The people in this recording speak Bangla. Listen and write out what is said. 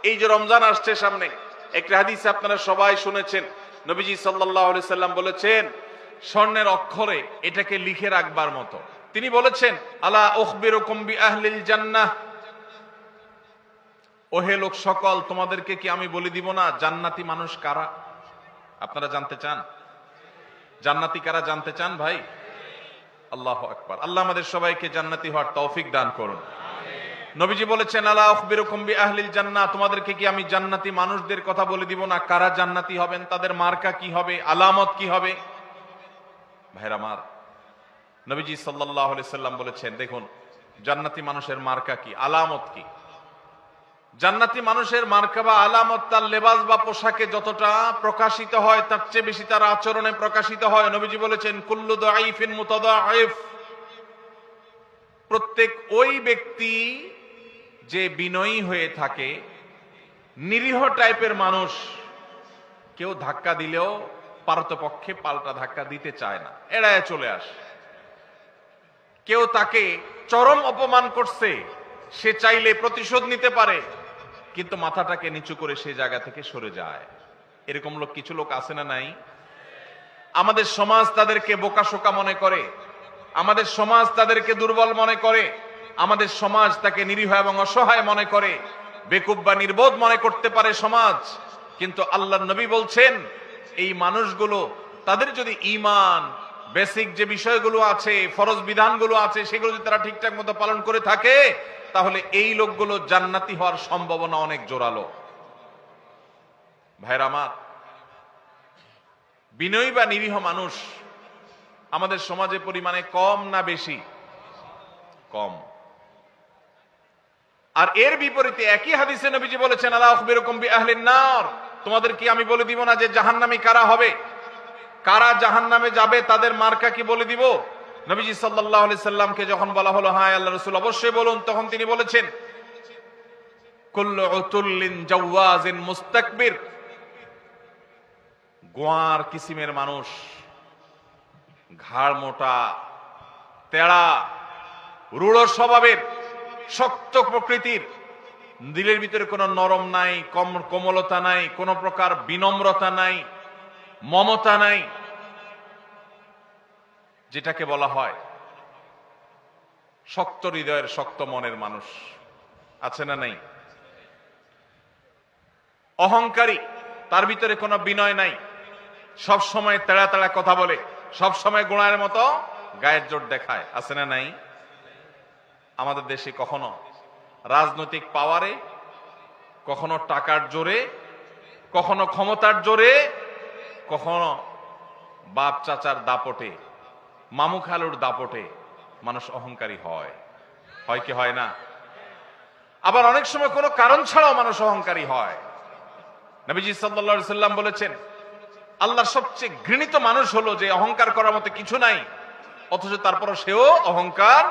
এই যে রমজান আসছে সামনে, একটা হাদিস আপনারা সবাই শুনেছেন, নবীজি সাল্লাল্লাহু আলাইহি সাল্লাম বলেছেন স্বর্ণের অক্ষরে এটাকে লিখে রাখবার মতো। তিনি বলেছেন, আলা উখবিরুকুম বিআহলিল জান্নাহ, ওহে লোক সকল, তোমাদেরকে কি আমি বলে দিব না জান্নাতি মানুষ কারা? আপনারা জানতে চান জান্নাতি কারা? জানতে চান ভাই? আল্লাহু আকবার। আল্লাহ আমাদের সবাইকে জান্নাতি হওয়ার তৌফিক দান করুন। নবীজি বলেছেন, আলা উখবিরুকুম বিআহলিল জান্নাহ, তোমাদেরকে কি আমি জান্নাতি মানুষদের কথা বলে দিব না কারা জান্নাতি হবেন, তাদের মার্কা কি হবে, আলামত কি হবে? ভাইরা আমার, নবীজি সাল্লাল্লাহু আলাইহি সাল্লাম বলেছেন, দেখুন জান্নাতি মানুষের মার্কা কি, আলামত কি। জান্নাতি মানুষের মার্কা বা আলামত তার লেবাস বা পোশাকে যতটা প্রকাশিত হয় তার চেয়ে বেশি তার আচরণে প্রকাশিত হয়। নবীজি বলেছেন, কুল্লু দাঈফিন মুতাদাঈফ, প্রত্যেক ওই ব্যক্তি যে বিনয়ী হয়ে থাকে, নিরীহ টাইপের মানুষ, কেউ ধাক্কা দিলেও পারতপক্ষে পাল্টা ধাক্কা দিতে চায় না, এড়ায় চলে আসে। কেউ তাকে চরম অপমান করছে, সে চাইলে প্রতিশোধ নিতে পারে, কিন্তু মাথাটাকে নিচু করে সে জায়গা থেকে সরে যায়। এরকম লোক কিছু লোক আছে না নাই? আমাদের সমাজ তাদেরকে বোকাশোকা মনে করে, আমাদের সমাজ তাদেরকে দুর্বল মনে করে, আমাদের সমাজ তাকে নিরীহ এবং অসহায় মনে করে, বেকুব বা নির্বোধ মনে করতে পারে সমাজ। কিন্তু আল্লাহর নবী বলছেন, এই মানুষগুলো তাদের যদি ঈমান, বেসিক যে বিষয়গুলো আছে, ফরজ বিধানগুলো আছে, সেগুলো যদি তারা ঠিকঠাক মতো পালন করে থাকে, তাহলে এই লোকগুলো জান্নাতি হওয়ার সম্ভাবনা অনেক জোরালো। ভাইরা আমার, বিনয়ী বা নিরীহ মানুষ আমাদের সমাজে পরিমাণে কম না বেশি? কম। আর এর বিপরীতে একই হাদিসে নবীজি বলেছেন, আলা উখবিরুকুম বিআহলিন নার, তোমাদের কি আমি বলে দিব না যে জাহান্নামী কারা হবে, কারা জাহান্নামে যাবে, তাদের মার্কা কি বলে দিব? নবীজি সাল্লাল্লাহু আলাইহি সাল্লামকে যখন বলা হলো, হ্যাঁ আল্লাহর রাসূল অবশ্যই বলুন, তখন তিনি বলেছেন, কুল্লু উতুল্লিন জাওয়াজিন মুস্তাকবির, গোয়ার কিসিমের মানুষ, ঘাড় মোটা, তেড়া, রূঢ় স্বভাবের, শক্ত প্রকৃতির, দিলের ভিতরে কোনো নরম নাই, কোমলতা নাই, কোনো প্রকার বিনম্রতা নাই, মমতা নাই, যেটাকে বলা হয় শক্ত হৃদয়ের, শক্ত মনের মানুষ আছে না নাই? অহংকারী, তার ভিতরে কোনো বিনয় নাই, সব সময় তেড়া তেড়া কথা বলে, সব সময় গোড়ার মতো গায়ের জোর দেখায়, আছে না নাই? আমাদের দেশে কখনো রাজনৈতিক পাওয়ারে, কখনো টাকার জোরে, কখনো ক্ষমতার জোরে, কখনো বাপ চাচার দাপটে, মামু খালুর দাপটে মানুষ অহংকারী হয়, হয় কি হয় না? আবার অনেক সময় কোনো কারণ ছাড়াও মানুষ অহংকারী হয়। নবীজি সাল্লাল্লাহু আলাইহি সাল্লাম বলেছেন, আল্লাহর সবচেয়ে ঘৃণিত মানুষ হলো যে অহংকার করার মতো কিছু নাই, অথচ তারপরও সেও অহংকার